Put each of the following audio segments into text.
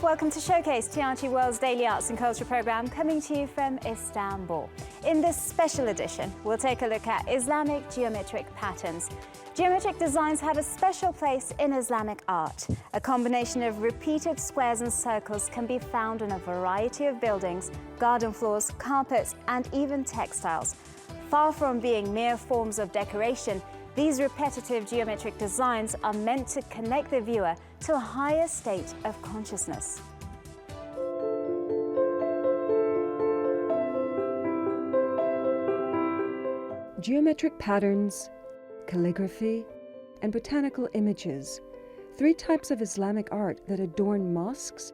Welcome to Showcase, TRT World's daily arts and culture programme, coming to you from Istanbul. In this special edition, we'll take a look at Islamic geometric patterns. Geometric designs have a special place in Islamic art. A combination of repeated squares and circles can be found on a variety of buildings, garden floors, carpets, and even textiles. Far from being mere forms of decoration, these repetitive geometric designs are meant to connect the viewer to a higher state of consciousness. Geometric patterns, calligraphy, and botanical images, three types of Islamic art that adorn mosques,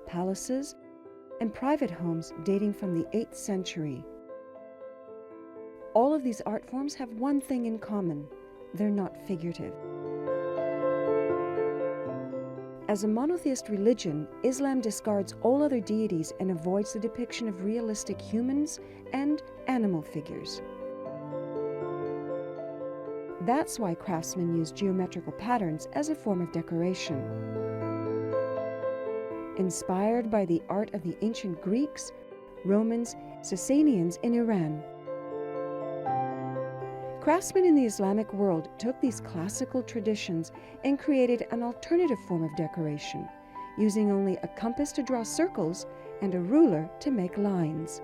palaces, and private homes dating from the 8th century. All of these art forms have one thing in common: they're not figurative. As a monotheist religion, Islam discards all other deities and avoids the depiction of realistic humans and animal figures. That's why craftsmen use geometrical patterns as a form of decoration. Inspired by the art of the ancient Greeks, Romans, Sasanians in Iran, craftsmen in the Islamic world took these classical traditions and created an alternative form of decoration, using only a compass to draw circles and a ruler to make lines.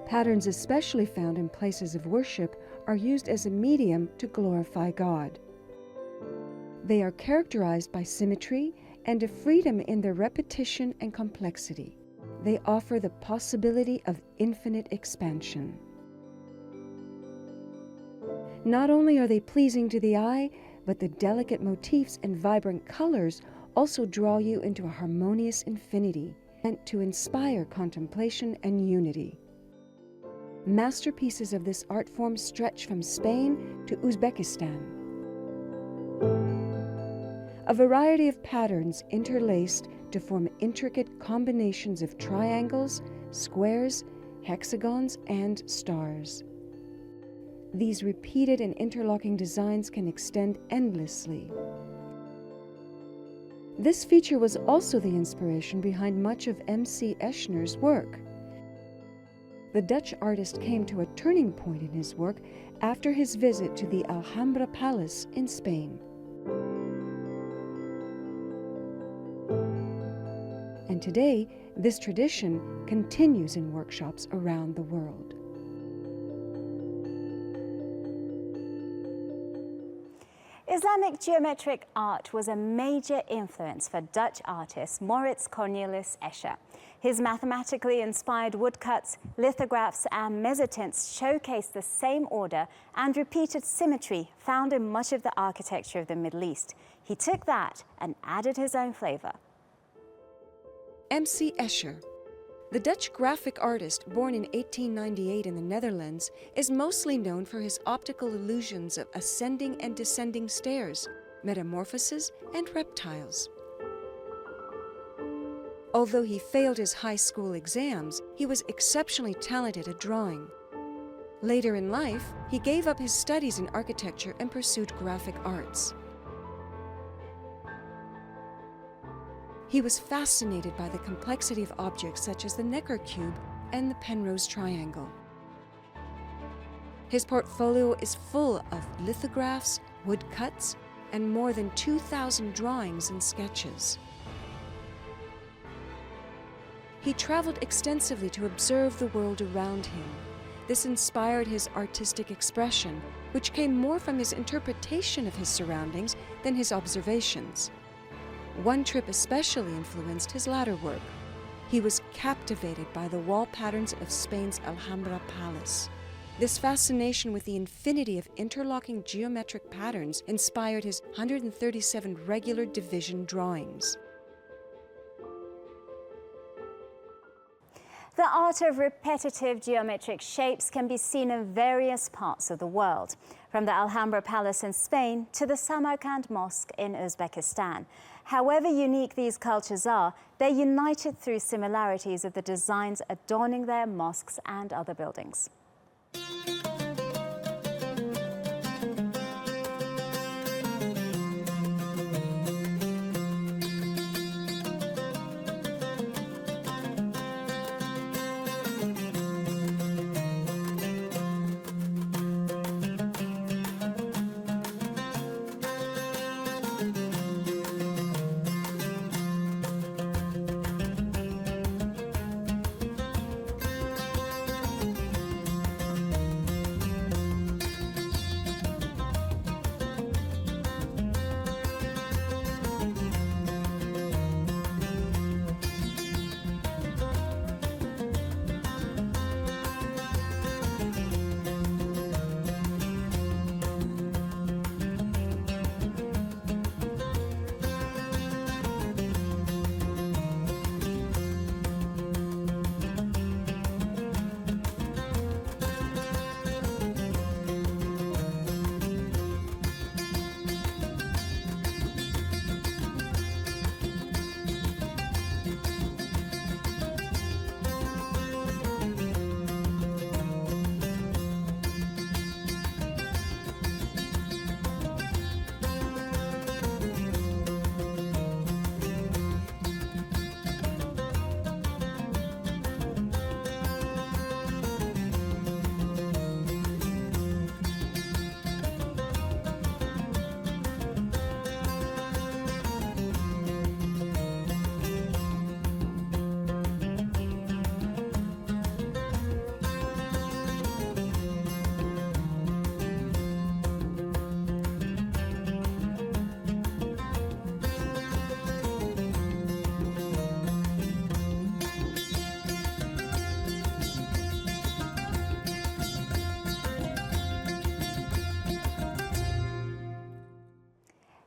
Patterns especially found in places of worship are used as a medium to glorify God. They are characterized by symmetry and a freedom in their repetition and complexity. They offer the possibility of infinite expansion. Not only are they pleasing to the eye, but the delicate motifs and vibrant colors also draw you into a harmonious infinity, meant to inspire contemplation and unity. Masterpieces of this art form stretch from Spain to Uzbekistan. A variety of patterns interlaced to form intricate combinations of triangles, squares, hexagons, and stars. These repeated and interlocking designs can extend endlessly. This feature was also the inspiration behind much of M.C. Eschner's work. The Dutch artist came to a turning point in his work after his visit to the Alhambra Palace in Spain. And today, this tradition continues in workshops around the world. Islamic geometric art was a major influence for Dutch artist Maurits Cornelis Escher. His mathematically inspired woodcuts, lithographs, and mezzotints showcase the same order and repeated symmetry found in much of the architecture of the Middle East. He took that and added his own flavor. M.C. Escher, the Dutch graphic artist born in 1898 in the Netherlands, is mostly known for his optical illusions of ascending and descending stairs, metamorphoses, and reptiles. Although he failed his high school exams, he was exceptionally talented at drawing. Later in life, he gave up his studies in architecture and pursued graphic arts. He was fascinated by the complexity of objects such as the Necker cube and the Penrose triangle. His portfolio is full of lithographs, woodcuts, and more than 2,000 drawings and sketches. He traveled extensively to observe the world around him. This inspired his artistic expression, which came more from his interpretation of his surroundings than his observations. One trip especially influenced his latter work. He was captivated by the wall patterns of Spain's Alhambra Palace. This fascination with the infinity of interlocking geometric patterns inspired his 137 regular division drawings. The art of repetitive geometric shapes can be seen in various parts of the world, from the Alhambra Palace in Spain to the Samarkand Mosque in Uzbekistan. However unique these cultures are, they're united through similarities of the designs adorning their mosques and other buildings.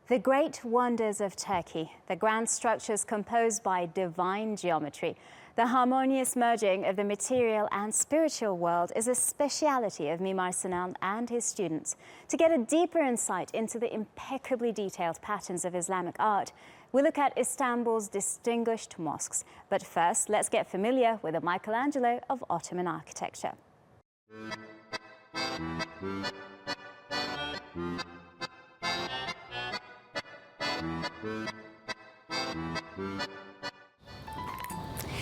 The great wonders of Turkey, the grand structures composed by divine geometry, the harmonious merging of the material and spiritual world is a speciality of Mimar Sinan and his students. To get a deeper insight into the impeccably detailed patterns of Islamic art, we look at Istanbul's distinguished mosques. But first, let's get familiar with the Michelangelo of Ottoman architecture.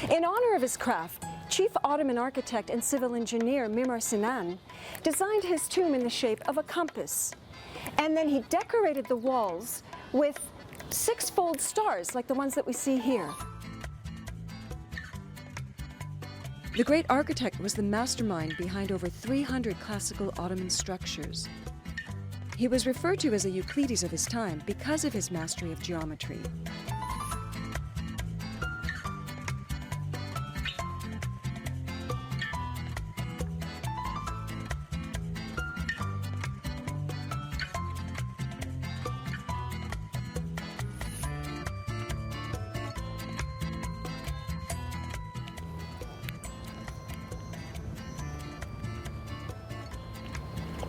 In honor of his craft, Chief Ottoman architect and civil engineer Mimar Sinan designed his tomb in the shape of a compass. And then he decorated the walls with six-fold stars like the ones that we see here. The great architect was the mastermind behind over 300 classical Ottoman structures. He was referred to as a Euclides of his time because of his mastery of geometry.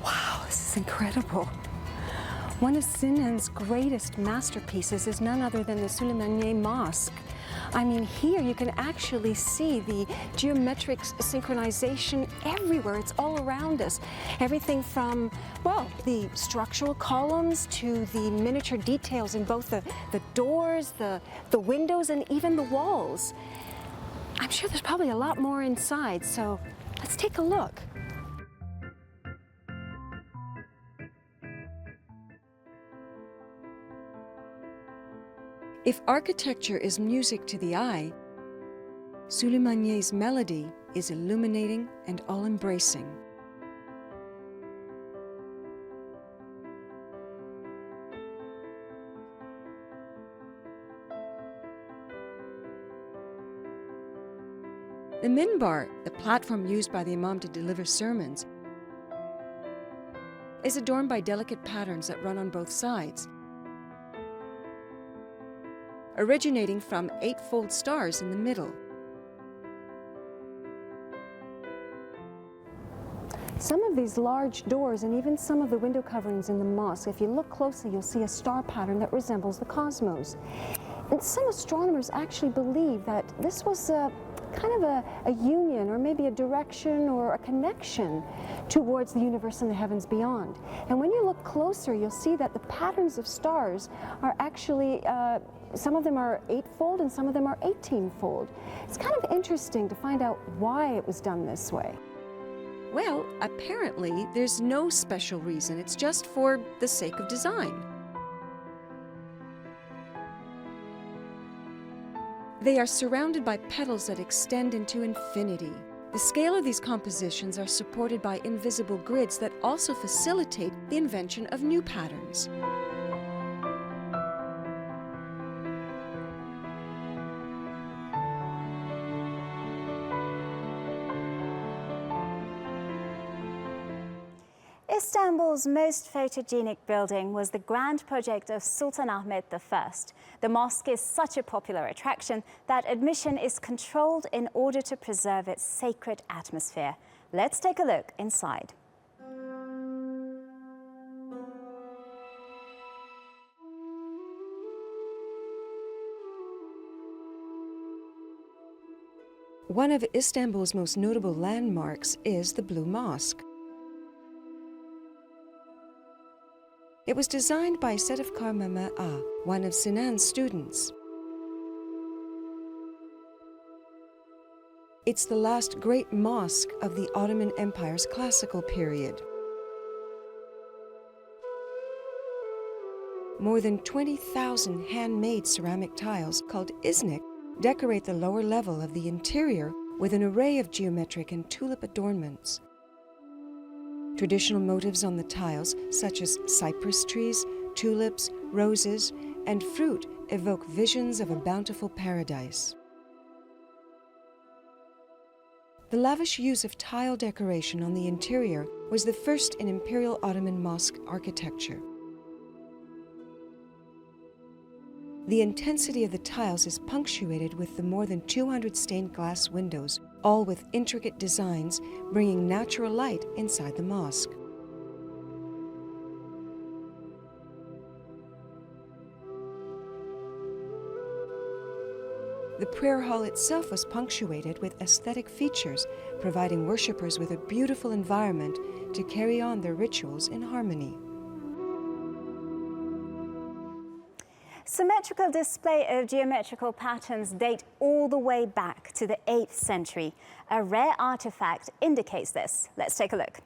Wow, this is incredible. One of Sinan's greatest masterpieces is none other than the Islamıc Mosque. I mean, here you can actually see the geometric synchronization everywhere. It's all around us. Everything from, well, the structural columns to the miniature details in both the doors, the windows, and even the walls. I'm sure there's probably a lot more inside, so let's take a look. If architecture is music to the eye, Süleymaniyye's melody is illuminating and all-embracing. The minbar, the platform used by the imam to deliver sermons, is adorned by delicate patterns that run on both sides, originating from eightfold stars in the middle. Some of these large doors and even some of the window coverings in the mosque, if you look closely, you'll see a star pattern that resembles the cosmos. And some astronomers actually believe that this was kind of a union, or maybe a direction or a connection towards the universe and the heavens beyond. And when you look closer, you'll see that the patterns of stars are actually some of them are eightfold and some of them are 18-fold. It's kind of interesting to find out why it was done this way. Well, apparently there's no special reason. It's just for the sake of design. They are surrounded by petals that extend into infinity. The scale of these compositions are supported by invisible grids that also facilitate the invention of new patterns. Istanbul's most photogenic building was the grand project of Sultan Ahmet I. The mosque is such a popular attraction that admission is controlled in order to preserve its sacred atmosphere. Let's take a look inside. One of Istanbul's most notable landmarks is the Blue Mosque. It was designed by Sedefkar Mehmet Ağa, one of Sinan's students. It's the last great mosque of the Ottoman Empire's classical period. More than 20,000 handmade ceramic tiles called Islamıc decorate the lower level of the interior with an array of geometric and tulip adornments. Traditional motifs on the tiles, such as cypress trees, tulips, roses, and fruit, evoke visions of a bountiful paradise. The lavish use of tile decoration on the interior was the first in Imperial Ottoman mosque architecture. The intensity of the tiles is punctuated with the more than 200 stained glass windows, all with intricate designs, bringing natural light inside the mosque. The prayer hall itself was punctuated with aesthetic features, providing worshippers with a beautiful environment to carry on their rituals in harmony. Symmetrical display of geometrical patterns date all the way back to the 8th century. A rare artifact indicates this. Let's take a look.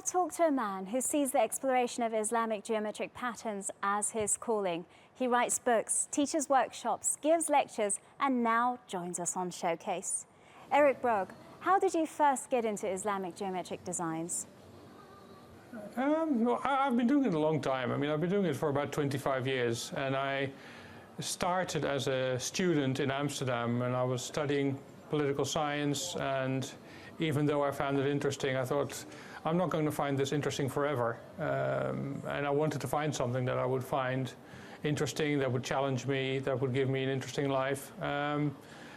Talk to a man who sees the exploration of Islamic geometric patterns as his calling. He writes books, teaches workshops, gives lectures, and now joins us on Showcase. Eric Brogg, how did you first get into Islamic geometric designs? Well, I've been doing it a long time. I mean, I've been doing it for about 25 years, and I started as a student in Amsterdam, and I was studying political science, and even though I found it interesting, I thought, I'm not going to find this interesting forever. And I wanted to find something that I would find interesting, that would challenge me, that would give me an interesting life.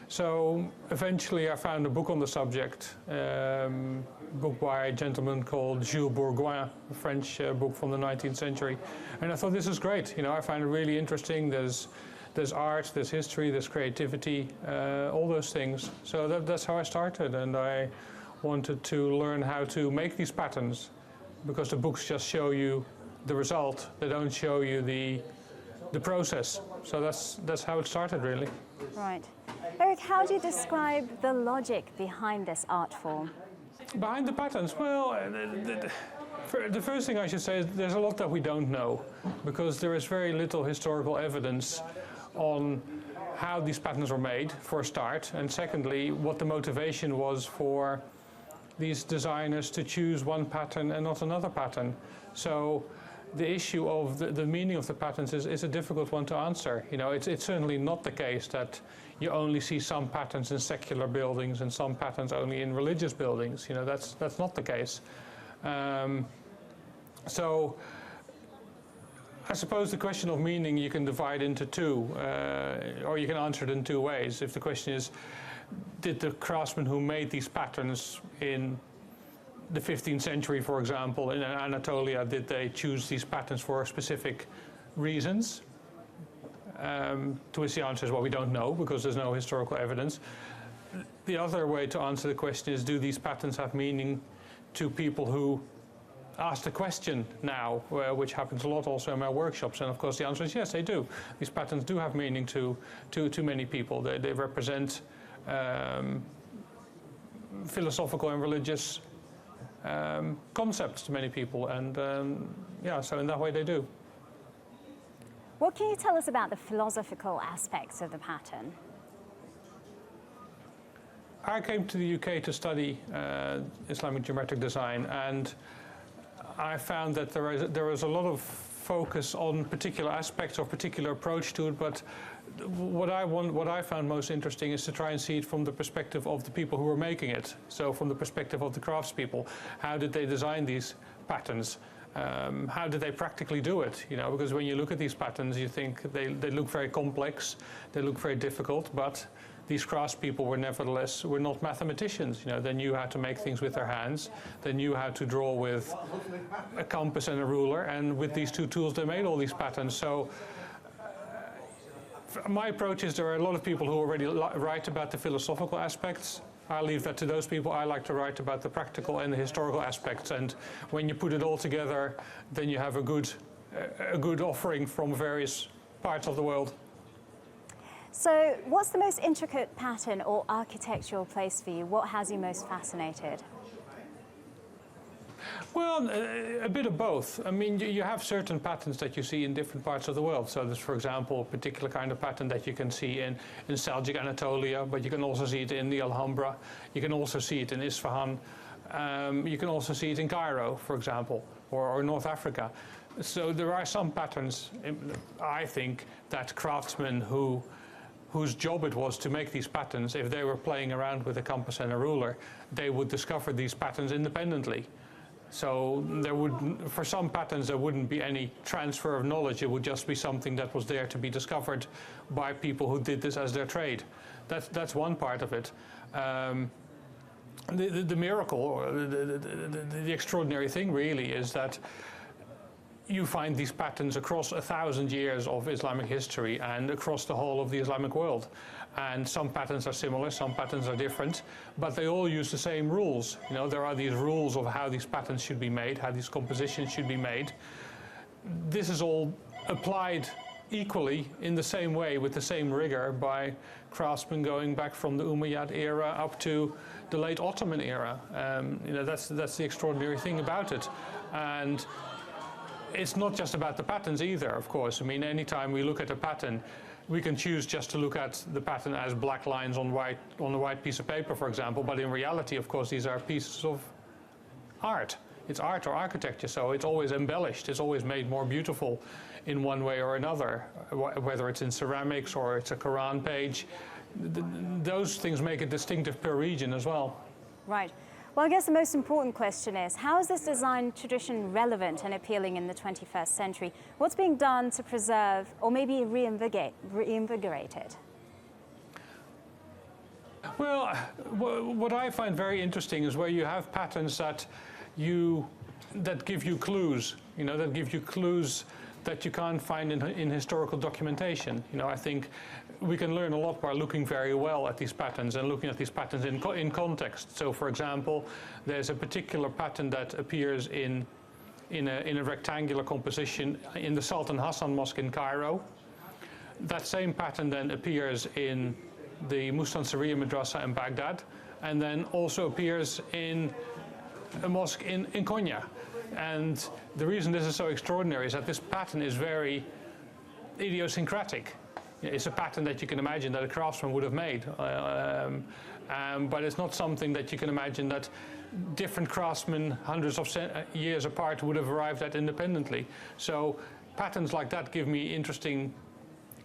So eventually I found a book on the subject, book by a gentleman called Jules Bourgoin, a French book from the 19th century. And I thought, this is great. You know, I find it really interesting. There's art, there's history, there's creativity, all those things. So that's how I started, and I wanted to learn how to make these patterns, because the books just show you the result. They don't show you the process. So that's how it started, really. Right. Eric, how do you describe the logic behind this art form? Behind the patterns? Well, the first thing I should say is there's a lot that we don't know, because there is very little historical evidence on how these patterns were made, for a start, and secondly, what the motivation was for these designers to choose one pattern and not another pattern. So the issue of the meaning of the patterns is a difficult one to answer. You know, it's certainly not the case that you only see some patterns in secular buildings and some patterns only in religious buildings. You know, that's not the case. So I suppose the question of meaning you can divide into two, or you can answer it in two ways. If the question is, did the craftsmen who made these patterns in the 15th century, for example, in Anatolia, did they choose these patterns for specific reasons? To which the answer is, well, we don't know, because there's no historical evidence. The other way to answer the question is, do these patterns have meaning to people who ask the question now, which happens a lot also in my workshops? And of course the answer is yes, they do. These patterns do have meaning to many people. They represent philosophical and religious concepts to many people, and yeah, so in that way they do. What can you tell us about the philosophical aspects of the pattern? I came to the UK to study Islamic geometric design, and I found that there is a lot of focus on particular aspects or particular approach to it, but what I found most interesting is to try and see it from the perspective of the people who were making it. So from the perspective of the craftspeople, how did they design these patterns? How did they practically do it? You know, because when you look at these patterns, you think they look very complex, they look very difficult, but these craftspeople were not mathematicians. You know, they knew how to make things with their hands. They knew how to draw with a compass and a ruler, and with these two tools they made all these patterns. So my approach is, there are a lot of people who already write about the philosophical aspects. I leave that to those people. I like to write about the practical and the historical aspects, and when you put it all together, then you have a good offering from various parts of the world. So what's the most intricate pattern or architectural place for you? What has you most fascinated? Well, a bit of both. I mean, you have certain patterns that you see in different parts of the world. So there's, for example, a particular kind of pattern that you can see in Seljuk Anatolia, but you can also see it in the Alhambra. You can also see it in Isfahan. You can also see it in Cairo, for example, or North Africa. So there are some patterns, I think, that craftsmen whose job it was to make these patterns, if they were playing around with a compass and a ruler, they would discover these patterns independently. So there would, for some patterns, there wouldn't be any transfer of knowledge. It would just be something that was there to be discovered by people who did this as their trade. That's one part of it. The miracle, or the extraordinary thing really is that you find these patterns across 1,000 years of Islamic history and across the whole of the Islamic world. And some patterns are similar, some patterns are different, but they all use the same rules. You know, there are these rules of how these patterns should be made, how these compositions should be made. This is all applied equally in the same way with the same rigor by craftsmen going back from the Umayyad era up to the late Ottoman era. You know, that's the extraordinary thing about it. And it's not just about the patterns either, of course. I mean, anytime we look at a pattern, we can choose just to look at the pattern as black lines on a white piece of paper, for example, but in reality, of course, these are pieces of art. It's art or architecture, so it's always embellished, it's always made more beautiful in one way or another, whether it's in ceramics or it's a Quran page. Those things make it distinctive per region as well. Right. Well, I guess the most important question is, how is this design tradition relevant and appealing in the 21st century? What's being done to preserve or maybe reinvigorate it? Well, what I find very interesting is where you have patterns that give you clues, you know, that give you clues that you can't find in historical documentation. You know, I think we can learn a lot by looking very well at these patterns and looking at these patterns in context. So, for example, there's a particular pattern that appears in a rectangular composition in the Sultan Hassan Mosque in Cairo. That same pattern then appears in the Mustansiriya Madrasa in Baghdad, and then also appears in a mosque in Konya. And the reason this is so extraordinary is that this pattern is very idiosyncratic. It's a pattern that you can imagine that a craftsman would have made, but it's not something that you can imagine that different craftsmen hundreds of years apart would have arrived at independently. So patterns like that give me interesting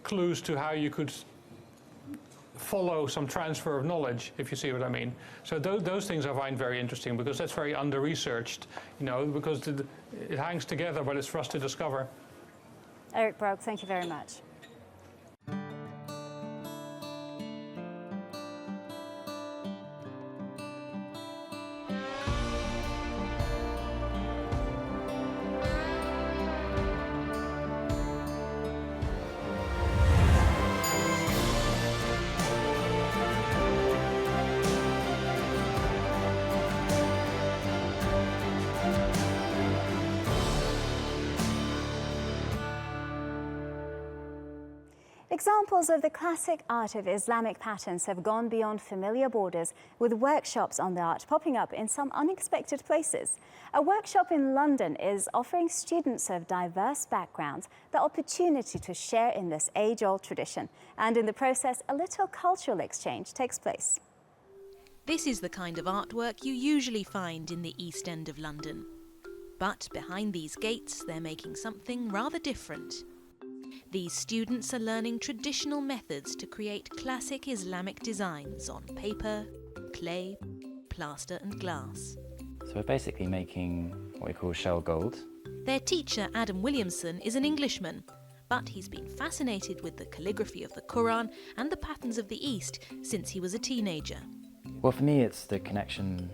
clues to how you could follow some transfer of knowledge, if you see what I mean. So those things I find very interesting, because that's very under-researched, you know, because it hangs together, but it's for us to discover. Eric Broek, thank you very much. Examples of the classic art of Islamic patterns have gone beyond familiar borders, with workshops on the art popping up in some unexpected places. A workshop in London is offering students of diverse backgrounds the opportunity to share in this age-old tradition, and in the process, a little cultural exchange takes place. This is the kind of artwork you usually find in the East End of London. But behind these gates, they're making something rather different. These students are learning traditional methods to create classic Islamic designs on paper, clay, plaster and glass. So we're basically making what we call shell gold. Their teacher, Adam Williamson, is an Englishman, but he's been fascinated with the calligraphy of the Quran and the patterns of the East since he was a teenager. Well, for me, it's the connection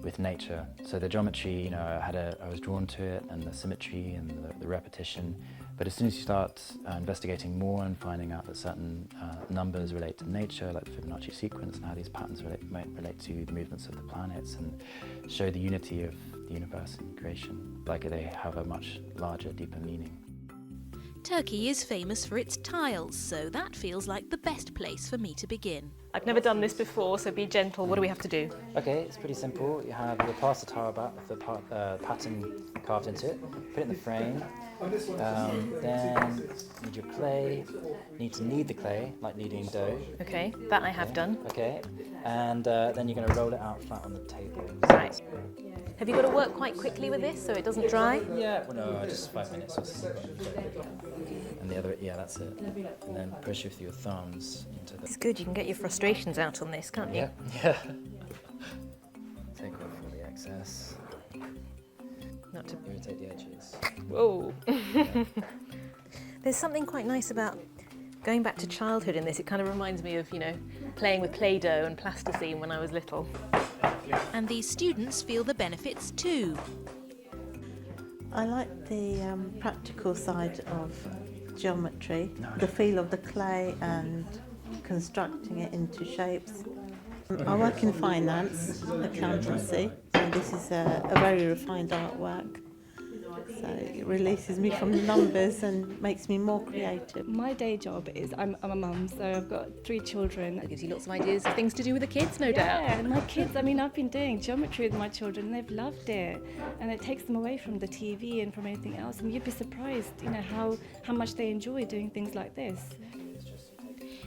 with nature. So the geometry, you know, I was drawn to it, and the symmetry and the repetition. But as soon as you start investigating more and finding out that certain numbers relate to nature, like the Fibonacci sequence, and how these patterns relate to the movements of the planets and show the unity of the universe and creation, like they have a much larger, deeper meaning. Turkey is famous for its tiles, so that feels like the best place for me to begin. I've never done this before, so be gentle. What do we have to do? Okay, it's pretty simple. You have your plaster tile back with the pattern carved into it. Put it in the frame. Then you need your clay. You need to knead the clay, like kneading dough. Okay, that I have done. Okay, and then you're going to roll it out flat on the table. Right. Have you got to work quite quickly with this so it doesn't dry? Yeah, well, no, just 5 minutes or so. And the other, yeah, that's it. And then push with your thumbs into the... It's good, you can get your frustrations out on this, can't you? Yeah, yeah. Take off all the excess. Not to irritate the edges. Whoa. There's something quite nice about going back to childhood in this. It kind of reminds me of, you know, playing with Play-Doh and plasticine when I was little. And these students feel the benefits too. I like the practical side of geometry, the feel of the clay and constructing it into shapes. I work in finance, accountancy, and this is a very refined artwork. So it releases me from the numbers and makes me more creative. My day job is, I'm a mum, so I've got 3 children. That gives you lots of ideas of things to do with the kids, no doubt. Yeah, and my kids, I mean, I've been doing geometry with my children and they've loved it. And it takes them away from the TV and from anything else. And you'd be surprised, you know, how much they enjoy doing things like this.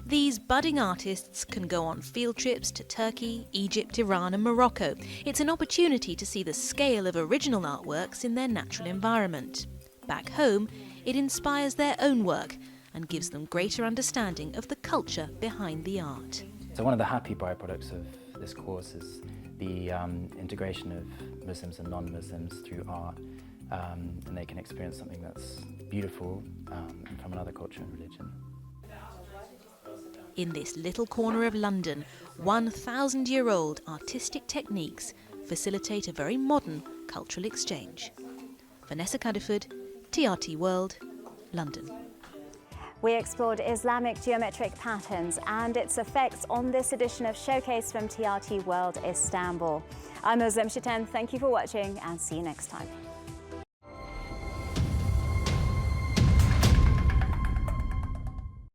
These budding artists can go on field trips to Turkey, Egypt, Iran and Morocco. It's an opportunity to see the scale of original artworks in their natural environment. Back home, it inspires their own work and gives them greater understanding of the culture behind the art. So one of the happy byproducts of this course is the integration of Muslims and non-Muslims through art, and they can experience something that's beautiful from another culture and religion. In this little corner of London, 1,000-year-old artistic techniques facilitate a very modern cultural exchange. Vanessa Cuddiford, TRT World, London. We explored Islamic geometric patterns and its effects on this edition of Showcase from TRT World Istanbul. I'm Islamıc. Thank you for watching and see you next time.